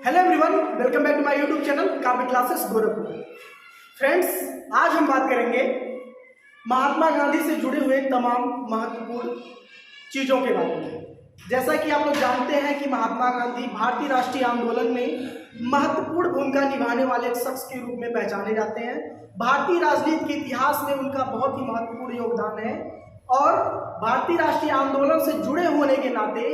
Hello everyone, welcome back to my YouTube channel Kavya classes Gorakhpur. Friends, आज हम बात करेंगे महात्मा गांधी से जुड़े हुए तमाम महत्वपूर्ण चीज़ों के बारे में। जैसा कि आप लोग जानते हैं कि महात्मा गांधी भारतीय राष्ट्रीय आंदोलन में महत्वपूर्ण भूमिका निभाने वाले एक शख्स के रूप में पहचाने जाते हैं। भारतीय राजनीति के इतिहास में उनका बहुत ही महत्वपूर्ण योगदान है और भारतीय राष्ट्रीय आंदोलन से जुड़े होने के नाते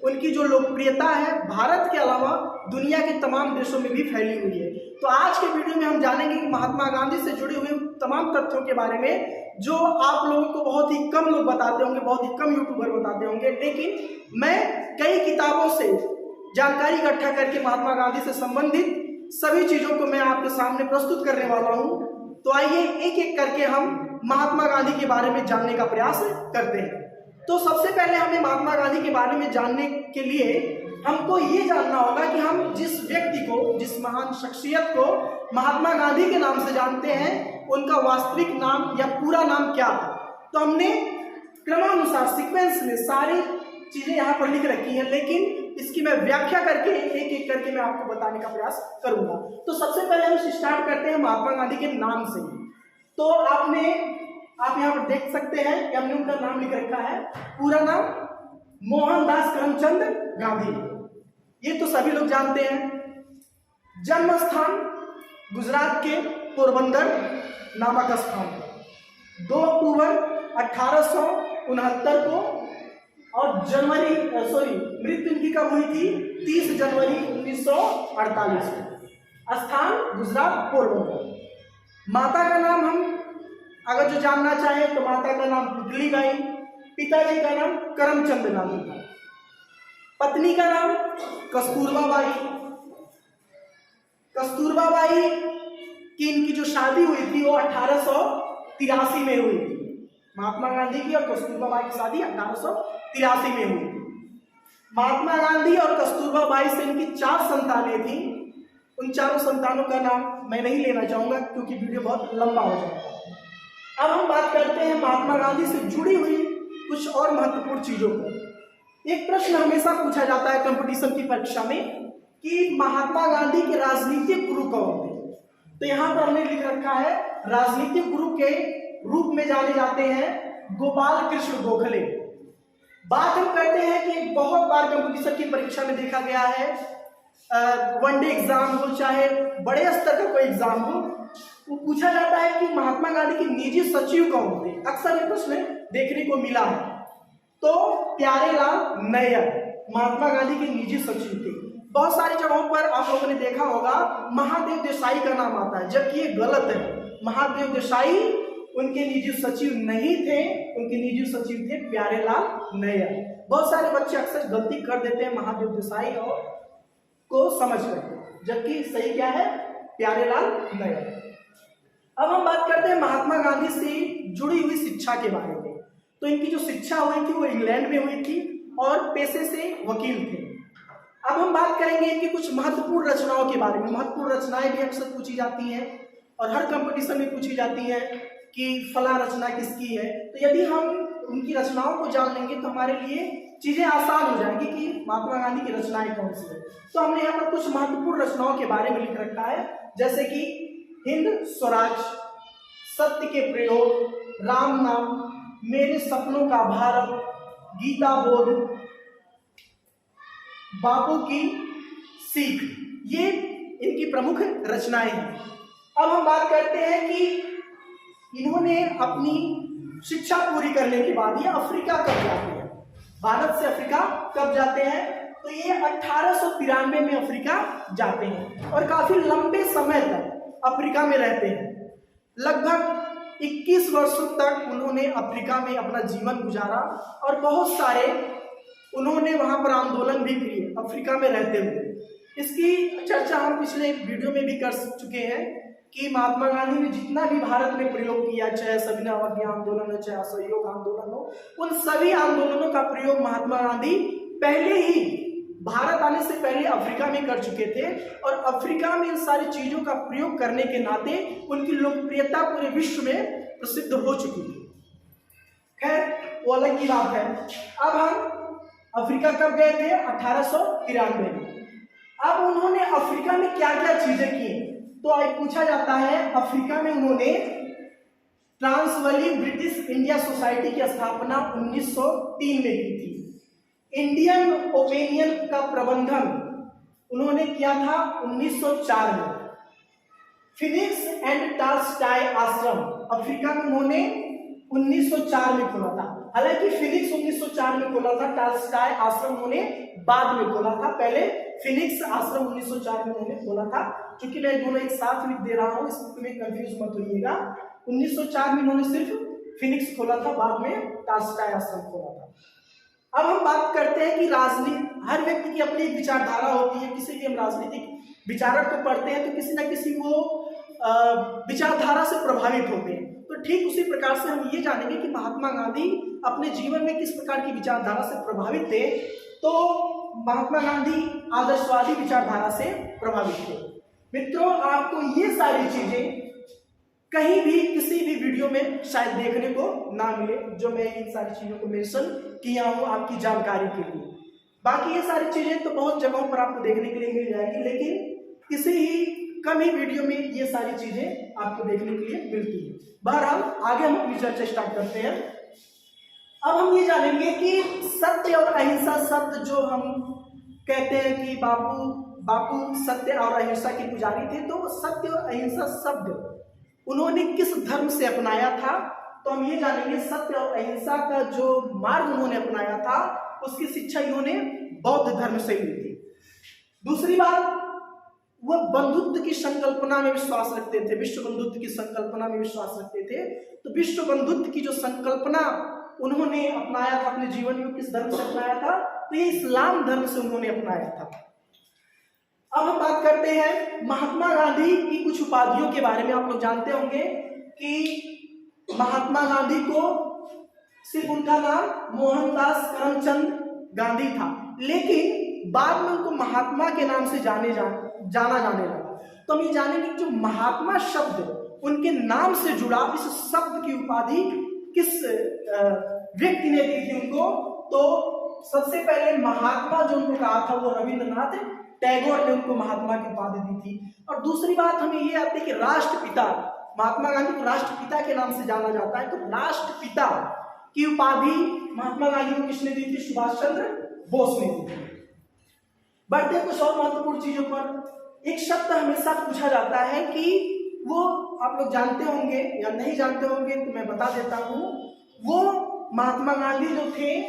उनकी जो लोकप्रियता है भारत के अलावा दुनिया के तमाम देशों में भी फैली हुई है। तो आज के वीडियो में हम जानेंगे कि महात्मा गांधी से जुड़े हुए तमाम तथ्यों के बारे में जो आप लोगों को बहुत ही कम लोग बताते होंगे, बहुत ही कम यूट्यूबर बताते होंगे, लेकिन मैं कई किताबों से जानकारी इकट्ठा करके महात्मा गांधी से संबंधित सभी चीज़ों को मैं आपके सामने प्रस्तुत करने वाला हूँ। तो आइए एक एक करके हम महात्मा गांधी के बारे में जानने का प्रयास करते हैं। तो सबसे पहले हमें महात्मा गांधी के बारे में जानने के लिए हमको ये जानना होगा कि हम जिस व्यक्ति को, जिस महान शख्सियत को महात्मा गांधी के नाम से जानते हैं, उनका वास्तविक नाम या पूरा नाम क्या था। तो हमने क्रमानुसार सीक्वेंस में सारी चीज़ें यहाँ पर लिख रखी हैं, लेकिन इसकी मैं व्याख्या करके एक एक करके मैं आपको बताने का प्रयास करूँगा। तो सबसे पहले हम स्टार्ट करते हैं महात्मा गांधी के नाम से। तो आप यहाँ पर देख सकते हैं कि हमने उनका नाम लिख रखा है। पूरा नाम मोहनदास करमचंद गांधी, ये तो सभी लोग जानते हैं। जन्म स्थान गुजरात के पोरबंदर नामक स्थान, 2 अक्टूबर 1869 को, और मृत्यु उनकी कब हुई थी? 30 जनवरी 1948 को। स्थान गुजरात पोरबंदर। माता का नाम हम अगर जो जानना चाहें तो माता का नाम पुतली बाई, पिताजी का नाम करमचंद गांधी था, पत्नी का नाम कस्तूरबा बाई। कस्तूरबा बाई की इनकी जो शादी हुई थी वो 1883 में हुई थी। महात्मा गांधी की और कस्तूरबा बाई की शादी 1883 में हुई थी। महात्मा गांधी और कस्तूरबा बाई से इनकी 4 संतानें थी। उन चारों संतानों का नाम मैं नहीं लेना चाहूंगा क्योंकि वीडियो बहुत लंबा हो जाएगा। अब हम बात करते हैं महात्मा गांधी से जुड़ी हुई कुछ और महत्वपूर्ण चीजों को। एक प्रश्न हमेशा पूछा जाता है कंपटीशन की परीक्षा में कि महात्मा गांधी के राजनीतिक गुरु कौन थे। तो यहाँ पर हमने लिख रखा है राजनीतिक गुरु के रूप में जाने जाते हैं गोपाल कृष्ण गोखले। बात हम करते हैं कि बहुत बार कंपटीशन की परीक्षा में देखा गया है, वनडे एग्जाम हो चाहे बड़े स्तर का कोई एग्जाम हो, वो पूछा जाता है कि महात्मा गांधी के निजी सचिव कौन थे। अक्सर ये प्रश्न देखने को मिला है। तो प्यारेलाल नैयर महात्मा गांधी के निजी सचिव थे। बहुत सारी जगहों पर आप लोगों ने देखा होगा महादेव देसाई का नाम आता है, जबकि ये गलत है। महादेव देसाई उनके निजी सचिव नहीं थे, उनके निजी सचिव थे प्यारेलाल नैयर। बहुत सारे बच्चे अक्सर गलती कर देते हैं महादेव देसाई और को समझ करके, जबकि सही क्या है? प्यारेलाल नैयर। अब हम बात करते हैं महात्मा गांधी से जुड़ी हुई शिक्षा के बारे में। तो इनकी जो शिक्षा हुई थी वो इंग्लैंड में हुई थी और पेशे से वकील थे। अब हम बात करेंगे इनकी कुछ महत्वपूर्ण रचनाओं के बारे में। महत्वपूर्ण रचनाएं भी अक्सर पूछी जाती हैं और हर कंपटीशन में पूछी जाती है कि फला रचना किसकी है। तो यदि हम उनकी रचनाओं को जान लेंगे तो हमारे लिए चीजें आसान हो जाएंगी कि महात्मा गांधी की रचनाएं कौन सी है। तो हमने यहाँ पर कुछ महत्वपूर्ण रचनाओं के बारे में लिख रखा है, जैसे कि हिंद स्वराज, सत्य के प्रयोग, राम नाम, मेरे सपनों का भारत, गीता बोध, बापू की सीख, ये इनकी प्रमुख रचनाएं हैं। अब हम बात करते हैं कि इन्होंने अपनी शिक्षा पूरी करने के बाद ये अफ्रीका कब जाते हैं, भारत से अफ्रीका कब जाते हैं? तो ये 1893 में अफ्रीका जाते हैं और काफी लंबे समय तक अफ्रीका में रहते हैं। लगभग 21 वर्षों तक उन्होंने अफ्रीका में अपना जीवन गुजारा और बहुत सारे उन्होंने वहां पर आंदोलन भी किए अफ्रीका में रहते हुए। इसकी चर्चा हम पिछले वीडियो में भी कर चुके हैं कि महात्मा गांधी ने जितना भी भारत में प्रयोग किया, चाहे सविनय अवज्ञा आंदोलन हो, चाहे असहयोग आंदोलन हो, उन सभी आंदोलनों का प्रयोग महात्मा गांधी पहले ही भारत आने से पहले अफ्रीका में कर चुके थे और अफ्रीका में इन सारी चीजों का प्रयोग करने के नाते उनकी लोकप्रियता पूरे विश्व में प्रसिद्ध हो चुकी थी। खैर वो अलग की बात है। अब हम अफ्रीका कब गए थे? 1893 में। अब उन्होंने अफ्रीका में क्या क्या चीजें की, तो आज पूछा जाता है अफ्रीका में उन्होंने ट्रांसवाली ब्रिटिश इंडिया सोसाइटी की स्थापना 1903 में की थी। इंडियन ओपिनियन का प्रबंधन उन्होंने किया था 1904 में। फिनिक्स एंड टॉल्स्टॉय आश्रम अफ्रीका में उन्होंने 1904 में खोला था। हालांकि फिनिक्स 1904 में खोला था, टॉल्स्टॉय आश्रम उन्होंने बाद में खोला था। पहले फिनिक्स आश्रम 1904 में उन्होंने खोला था। क्योंकि मैं दोनों एक साथ लिख दे रहा हूं, इसमें कंफ्यूज मत होइएगा। 1904 में उन्होंने सिर्फ फिनिक्स खोला था, बाद में टॉल्स्टॉय आश्रम खोला था। अब हम बात करते हैं कि राजनीति, हर व्यक्ति की अपनी एक विचारधारा होती है। किसी भी हम राजनीतिक विचारक को पढ़ते हैं तो किसी न किसी वो विचारधारा से प्रभावित होते हैं। तो ठीक उसी प्रकार से हम ये जानेंगे कि महात्मा गांधी अपने जीवन में किस प्रकार की विचारधारा से प्रभावित थे। तो महात्मा गांधी आदर्शवादी विचारधारा से प्रभावित थे। मित्रों, आपको ये सारी चीजें कहीं भी किसी भी वीडियो में शायद देखने को ना मिले, जो मैं इन सारी चीजों को मेंशन किया हूं आपकी जानकारी के लिए। बाकी ये सारी चीजें तो बहुत जगहों पर आपको देखने के लिए मिल जाएगी, लेकिन किसी ही कम ही वीडियो में ये सारी चीजें आपको देखने के लिए मिलती है। बहरहाल आगे हम अपनी चर्चा स्टार्ट करते हैं। अब हम ये जानेंगे कि सत्य और अहिंसा शब्द, जो हम कहते हैं कि बापू सत्य और अहिंसा के पुजारी थे, तो सत्य और अहिंसा शब्द उन्होंने किस धर्म से अपनाया था, तो हम ये जानेंगे। सत्य और अहिंसा का जो मार्ग उन्होंने अपनाया था, उसकी शिक्षा इन्होंने बौद्ध धर्म से ली थी। दूसरी बात, वह बंधुत्व की संकल्पना में विश्वास रखते थे, विश्व बंधुत्व की संकल्पना में विश्वास रखते थे। तो विश्व बंधुत्व की जो संकल्पना उन्होंने अपनाया था अपने जीवन में, किस धर्म से अपनाया था, तो ये इस्लाम धर्म से उन्होंने अपनाया था। अब हम बात करते हैं महात्मा गांधी की कुछ उपाधियों के बारे में। आप लोग जानते होंगे कि महात्मा गांधी को सिर्फ उनका नाम मोहनदास करमचंद गांधी था, लेकिन बाद में उनको महात्मा के नाम से जाना जाने लगा। तो हम ये जानेंगे कि जो महात्मा शब्द उनके नाम से जुड़ा, इस शब्द की उपाधि किस व्यक्ति ने दी थी उनको। तो सबसे पहले महात्मा जो उनको कहा था वो रविंद्रनाथ टैगोर ने उनको महात्मा की उपाधि दी थी। और दूसरी बात हमें ये आती है कि राष्ट्रपिता, महात्मा गांधी को राष्ट्रपिता के नाम से जाना जाता है। तो राष्ट्रपिता की उपाधि महात्मा गांधी को किसने दी थी? सुभाष चंद्र बोस ने दी थी। बढ़ते कुछ और महत्वपूर्ण चीजों पर। एक शब्द हमेशा पूछा जाता है कि वो आप लोग जानते होंगे या नहीं जानते होंगे, तो मैं बता देता हूं। वो महात्मा गांधी जो थे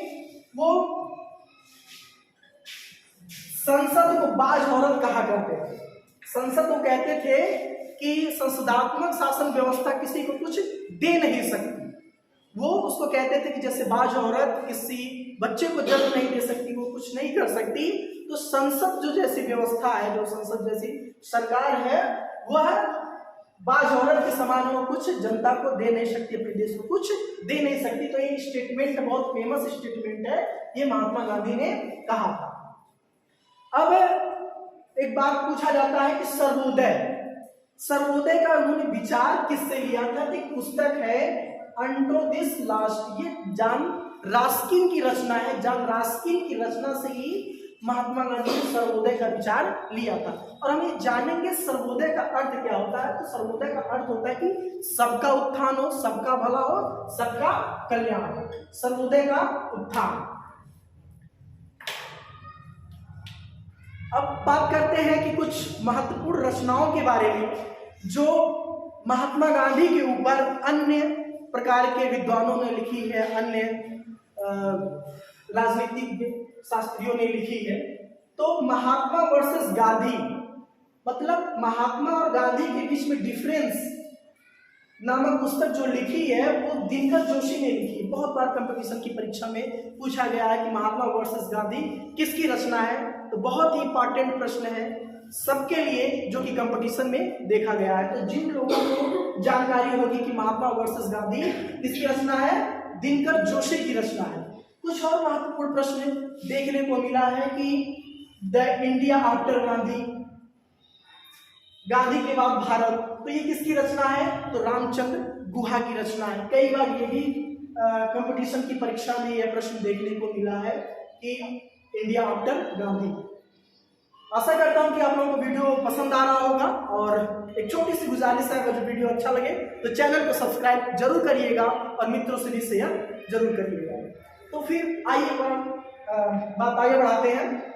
वो संसद को बाज औरत कहा करते थे। संसद को कहते थे कि संसदात्मक शासन व्यवस्था किसी को कुछ दे नहीं सकती। वो उसको कहते थे कि जैसे बाज औरत किसी बच्चे को जन्म नहीं दे सकती, वो कुछ नहीं कर सकती, तो संसद जो जैसी व्यवस्था है, जो संसद जैसी सरकार है, वह बाज औरत के समान वो कुछ जनता को दे नहीं सकती, अपने देश को कुछ दे नहीं सकती। तो ये स्टेटमेंट बहुत फेमस स्टेटमेंट है, ये महात्मा गांधी ने कहा था। अब एक बात पूछा जाता है कि सर्वोदय का उन्होंने विचार किससे लिया था? एक पुस्तक है अंडो दिस लास्ट, ये जॉन रस्किन की रचना है। जॉन रस्किन की रचना से ही महात्मा गांधी ने सर्वोदय का विचार लिया था। और हम ये जानेंगे सर्वोदय का अर्थ क्या होता है। तो सर्वोदय का अर्थ होता है कि सबका उत्थान हो, सबका भला हो, सबका कल्याण हो। सर्वोदय का उत्थान। अब बात करते हैं कि कुछ महत्वपूर्ण रचनाओं के बारे में जो महात्मा गांधी के ऊपर अन्य प्रकार के विद्वानों ने लिखी है, अन्य राजनीतिक शास्त्रियों ने लिखी है। तो महात्मा वर्सेस गांधी, मतलब महात्मा और गांधी के बीच में डिफरेंस नामक पुस्तक जो लिखी है वो दिनकर जोशी ने लिखी है। बहुत बार कंपटीशन की परीक्षा में पूछा गया है कि महात्मा वर्सेस गांधी किसकी रचना है। तो बहुत ही इंपॉर्टेंट प्रश्न है सबके लिए, जो कि कंपटीशन में देखा गया है। तो जिन लोगों को जानकारी होगी कि महात्मा वर्सेस गांधी किसकी रचना है, दिनकर जोशी की रचना है। कुछ और महत्वपूर्ण प्रश्न देखने को मिला है कि the India after Gandhi, Gandhi के बाद भारत, तो ये किसकी रचना है? तो रामचंद्र गुहा की रचना है। कई बार ये भी कंपटीशन की परीक्षा में यह प्रश्न देखने को मिला है कि इंडिया आफ्टर गांधी। आशा करता हूं कि आप लोगों को वीडियो एक छोटी सी गुजारिश है, अगर जो वीडियो अच्छा लगे तो चैनल को सब्सक्राइब जरूर करिएगा और मित्रों से भी शेयर जरूर करिएगा। तो फिर आइए बात आगे बढ़ाते हैं।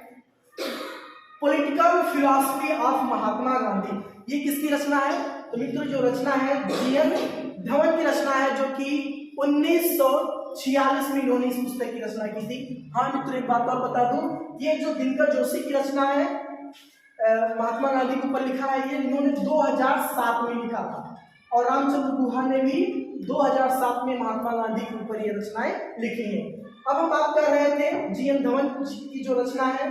Political philosophy of Mahatma Gandhi, ये किसकी रचना है? तो मित्रों जो रचना है जीएन धवन की रचना है, जो कि 1946 में इन्होंने इस पुस्तक की रचना की थी। हाँ मित्रों एक बात और बता दूं, ये जो दिनकर जोशी की रचना है महात्मा गांधी के ऊपर लिखा है, ये इन्होंने 2007 में लिखा था और रामचंद्र गुहा ने भी 2007 में महात्मा गांधी के ऊपर ये रचनाएं लिखी हैं। अब हम बात कर रहे थे जीएन धवन की जो रचना है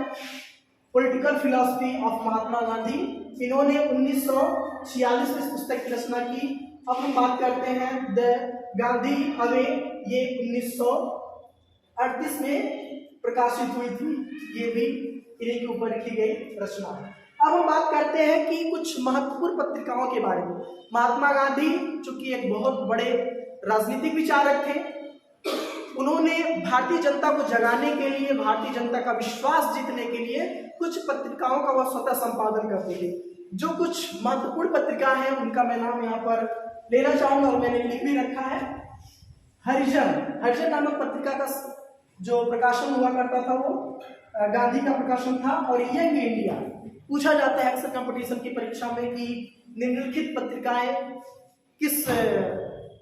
political philosophy of Mahatma Gandhi, इन्होंने 1946 में इस पुस्तक की रचना की। अब हम बात करते हैं द गांधी अवे, ये 1938 में प्रकाशित हुई थी, ये भी इन्हीं के ऊपर लिखी गई रचना है। अब हम बात करते हैं कि कुछ महत्वपूर्ण पत्रिकाओं के बारे में। महात्मा गांधी चूंकि एक बहुत बड़े राजनीतिक विचारक थे, उन्होंने भारतीय जनता को जगाने के लिए, भारतीय जनता का विश्वास जीतने के लिए कुछ पत्रिकाओं का वह स्वतः संपादन करते थे। जो कुछ महत्वपूर्ण पत्रिका हैं उनका मैं नाम यहाँ पर लेना चाहूंगा और मैंने लिख भी रखा है। हरिजन नामक पत्रिका का जो प्रकाशन हुआ करता था वो गांधी का प्रकाशन था। और यंग इंडिया, पूछा जाता है अक्सर कंपटीशन की परीक्षा में कि निम्नलिखित पत्रिकाएं किस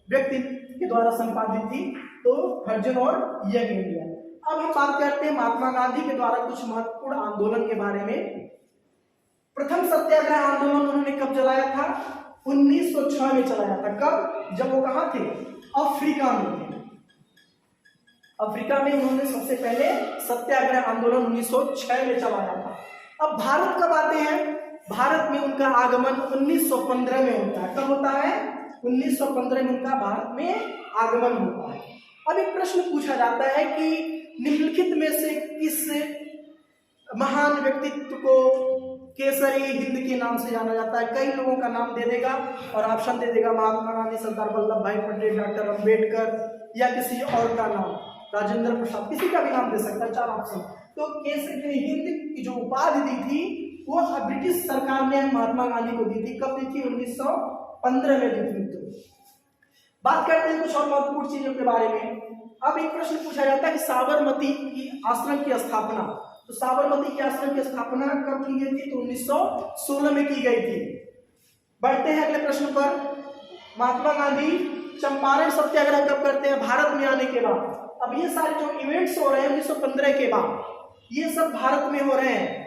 व्यक्ति के द्वारा संपादित थी, तो हरिजन और यंग इंडिया। अब हम बात करते हैं महात्मा गांधी के द्वारा कुछ महत्वपूर्ण आंदोलन के बारे में। प्रथम सत्याग्रह आंदोलन उन्होंने कब चलाया था? 1906 में चलाया था। कब? जब वो कहाँ थे? अफ्रीका में थे। अफ्रीका में उन्होंने सबसे पहले सत्याग्रह आंदोलन 1906 में चलाया था। अब भारत कब आते हैं? भारत में उनका आगमन 1915 में होता है। कब होता है? 1915 में उनका भारत में आगमन होता है। अब एक प्रश्न पूछा जाता है कि निम्नलिखित में से किस महान व्यक्तित्व को केसरी हिंद के नाम से जाना जाता है? कई लोगों का नाम दे देगा और ऑप्शन दे देगा महात्मा गांधी, सरदार वल्लभ भाई पटेल, डॉक्टर अंबेडकर या किसी और का नाम, राजेंद्र प्रसाद, किसी का भी नाम दे सकता है, 4 ऑप्शन। तो केसरी हिंद की जो उपाधि दी थी वो ब्रिटिश सरकार ने महात्मा गांधी को दी थी। कब दी थी? 1915 में दी थी। बात करते हैं कुछ और महत्वपूर्ण चीजों के बारे में। अब एक प्रश्न पूछा जाता है कि साबरमती की आश्रम की स्थापना, तो साबरमती के आश्रम की स्थापना कब की गई थी? तो 1916 में की गई थी। बढ़ते हैं अगले प्रश्न पर। महात्मा गांधी चंपारण सत्याग्रह कब करते हैं? भारत में आने के बाद। अब ये सारे जो इवेंट्स हो रहे हैं 1915 के बाद, ये सब भारत में हो रहे हैं।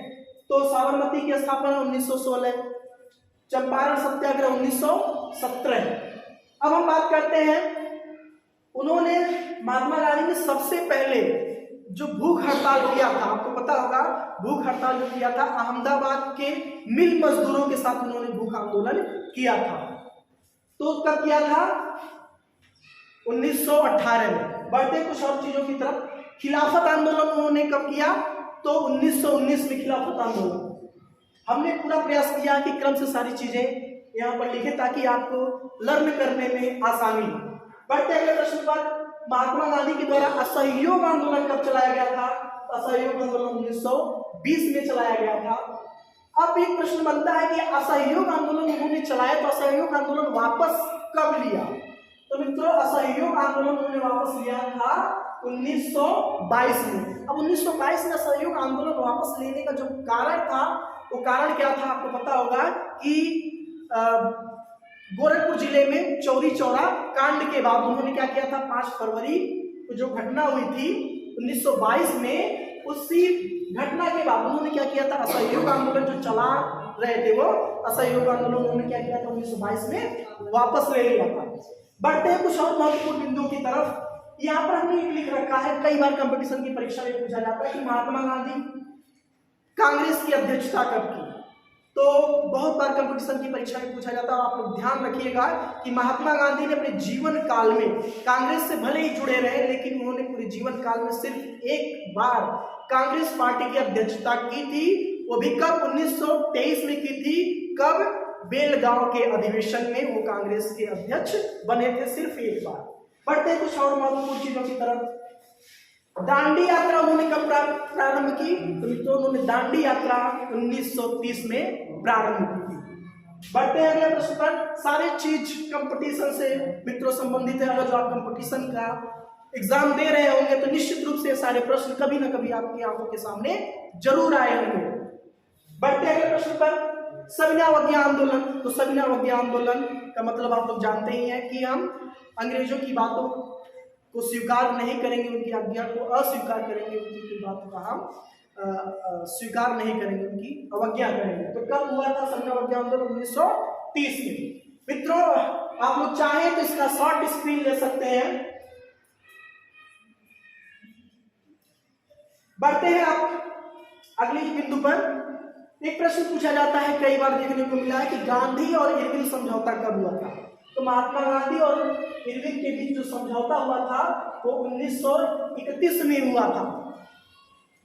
तो साबरमती की स्थापना 1916, चंपारण सत्याग्रह 1917। अब हम बात करते हैं, उन्होंने महात्मा गांधी ने सबसे पहले जो भूख हड़ताल किया था, आपको पता होगा भूख हड़ताल जो किया था अहमदाबाद के मिल मजदूरों के साथ उन्होंने भूख आंदोलन किया था। तो कब किया था? 1918 में। बढ़ते कुछ और चीजों की तरफ। खिलाफत आंदोलन उन्होंने कब किया? तो 1919 में खिलाफत आंदोलन। हमने पूरा प्रयास किया कि क्रम से सारी चीजें यहाँ पर लिखे ताकि आपको लर्न करने में आसानी हो। बढ़ते अगले प्रश्न पर। महात्मा गांधी के द्वारा असहयोग आंदोलन कब चलाया गया था? असहयोग आंदोलन 1920 में चलाया गया था। अब एक प्रश्न बनता है कि असहयोग आंदोलन उन्होंने चलाया, तो असहयोग आंदोलन वापस कब लिया? तो मित्रों असहयोग आंदोलन उन्होंने वापस लिया था 1922 में। अब 1922 में असहयोग आंदोलन वापस लेने का जो कारण था, वो कारण क्या था आपको पता होगा कि गोरखपुर जिले में चौरी चौरा कांड के बाद उन्होंने क्या किया था? 5 फरवरी को जो घटना हुई थी 1922 में, उसी घटना के बाद उन्होंने क्या किया था? असहयोग आंदोलन जो चला रहे थे वो असहयोग आंदोलन उन्होंने क्या किया था? 1922 में वापस ले लिया था। बढ़ते हैं कुछ और महत्वपूर्ण बिंदुओं की तरफ। यहाँ पर हमने एक लिख रखा है, कई बार कंपटीशन की परीक्षा में पूछा जाता है कि महात्मा गांधी कांग्रेस की अध्यक्षता कब की? तो बहुत बार कंपटीशन की परीक्षा में पूछा जाता है। आप लोग ध्यान रखिएगा कि महात्मा गांधी ने अपने जीवन काल में कांग्रेस से भले ही जुड़े रहे, लेकिन उन्होंने पूरे जीवन काल में सिर्फ एक बार कांग्रेस पार्टी की अध्यक्षता की थी। वो भी कब? 1923 में की थी। कब? बेलगांव के अधिवेशन में वो कांग्रेस के अध्यक्ष बने थे, सिर्फ एक बार। बढ़ते कुछ और महत्वपूर्ण चीजों की तरफ। दांडी यात्रा उन्होंने कब प्रारंभ की? तो मित्रों उन्होंने दांडी यात्रा 1930 में प्रारंभ की थी। बढ़ते हैं अगले प्रश्न पर। सारे चीज कंपटीशन से मित्रों संबंधित है। अगर जो आप कंपटीशन का एग्जाम दे रहे होंगे तो निश्चित रूप से सारे प्रश्न कभी ना कभी आपकी आंखों के सामने जरूर आए होंगे। बढ़ते हैं अगले प्रश्न पर। सविनय अवज्ञा आंदोलन। तो सविनय अवज्ञा आंदोलन का मतलब आप लोग जानते ही हैं कि हम अंग्रेजों की बातों को स्वीकार नहीं करेंगे, उनकी आज्ञा को अस्वीकार करेंगे, उनकी बातों का हम स्वीकार नहीं करेंगे, उनकी अवज्ञा करेंगे। तो कब हुआ था सविनय अवज्ञा आंदोलन? 1930 में। मित्रों आप लोग चाहें तो इसका शॉर्ट स्क्रीन ले सकते हैं। बढ़ते हैं आप अगले बिंदु पर। एक प्रश्न पूछा जाता है, कई बार देखने को मिला है कि गांधी और इरविन समझौता कब हुआ था? तो महात्मा गांधी और इरविन के बीच जो समझौता हुआ था वो 1931 में हुआ था।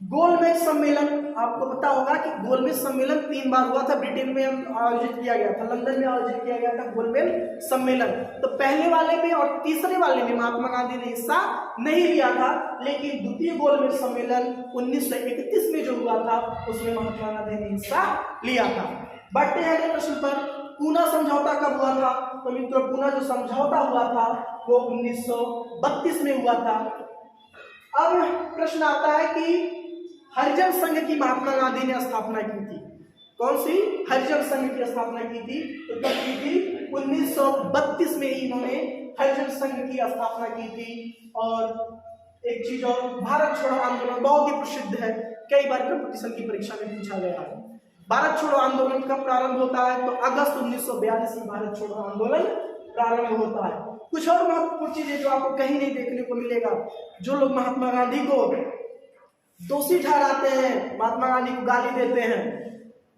गोलमेज सम्मेलन, आपको पता होगा कि गोलमेज सम्मेलन 3 बार हुआ था। ब्रिटेन में आयोजित किया गया था, लंदन में आयोजित किया गया था गोलमेज सम्मेलन। तो पहले वाले में और तीसरे वाले में महात्मा गांधी ने हिस्सा नहीं लिया था, लेकिन द्वितीय गोलमेज सम्मेलन 1931 में जो हुआ था उसमें महात्मा गांधी ने हिस्सा लिया था। बढ़ते हैं अगले प्रश्न पर। पूना समझौता कब हुआ था? तो मित्रों पूना जो समझौता हुआ था वो 1932 में हुआ था। अब प्रश्न आता है कि हरिजन संघ की महात्मा गांधी ने स्थापना की थी। कौन सी? हरिजन संघ की स्थापना की थी। तो कब की थी? 1932 में ही इन्होंने हरिजन संघ की स्थापना की थी। और एक चीज और, भारत छोड़ो आंदोलन बहुत ही प्रसिद्ध है, कई बार कंपटीशन की परीक्षा में पूछा गया है। भारत छोड़ो आंदोलन कब प्रारंभ होता है? तो अगस्त 1942 में भारत छोड़ो आंदोलन प्रारंभ होता है। कुछ और महत्वपूर्ण चीजें जो आपको कहीं नहीं देखने को मिलेगा, जो लोग महात्मा गांधी को दोषी ठहराते हैं, महात्मा गांधी को गाली देते हैं,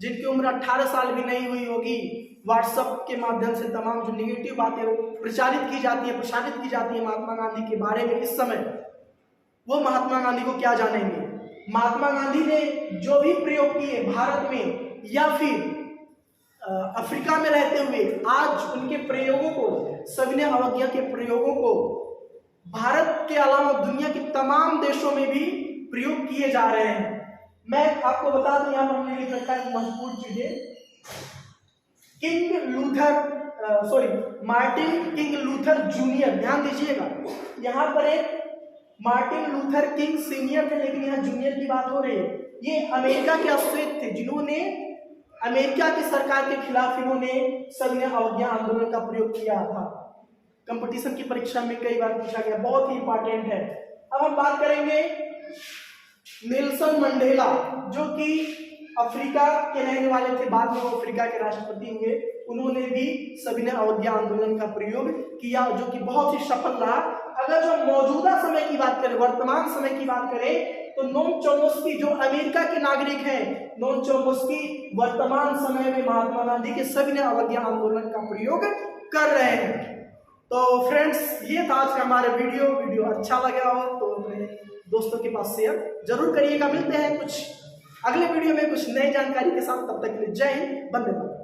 जिनकी उम्र 18 साल भी नहीं हुई होगी, व्हाट्सएप के माध्यम से तमाम जो निगेटिव बातें प्रसारित की जाती है महात्मा गांधी के बारे में इस समय, वो महात्मा गांधी को क्या जानेंगे। महात्मा गांधी ने जो भी प्रयोग किए भारत में या फिर अफ्रीका में रहते हुए, आज उनके प्रयोगों को, सविनय अवज्ञा के प्रयोगों को भारत के अलावा दुनिया के तमाम देशों में भी प्रयोग किए जा रहे हैं। मैं आपको बता दूं, यहाँ पर हमने लिख रखा है महत्वपूर्ण चीजें। मार्टिन किंग लूथर जूनियर, ध्यान दीजिएगा, यहाँ पर एक मार्टिन लूथर किंग सीनियर थे, लेकिन यहाँ जूनियर की बात हो रही है। ये अमेरिका के अश्वेत थे, जिन्होंने अमेरिका की सरकार के खिलाफ इन्होंने सविनय अवज्ञा आंदोलन का प्रयोग किया था। कंपटीशन की परीक्षा में कई बार पूछा गया, बहुत ही इंपॉर्टेंट है। अब हम बात करेंगे नेल्सन मंडेला, जो कि अफ्रीका के रहने वाले थे, बाद में वो अफ्रीका के राष्ट्रपति हुए। उन्होंने भी सविनय अवज्ञा आंदोलन का प्रयोग किया, जो कि बहुत ही सफल रहा। अगर जो मौजूदा समय की बात करें, वर्तमान समय की बात करें, तो नोम चोम्स्की जो अमेरिका के नागरिक हैं, नोम चोम्स्की वर्तमान समय में महात्मा गांधी के सविनय अवज्ञा आंदोलन का प्रयोग कर रहे हैं। तो फ्रेंड्स, ये था आज का हमारा वीडियो अच्छा लगा हो तो अपने दोस्तों के पास शेयर जरूर करिएगा। मिलते हैं कुछ अगले वीडियो में कुछ नई जानकारी के साथ, तब तक के लिए जय हिंद, वंदे मातरम।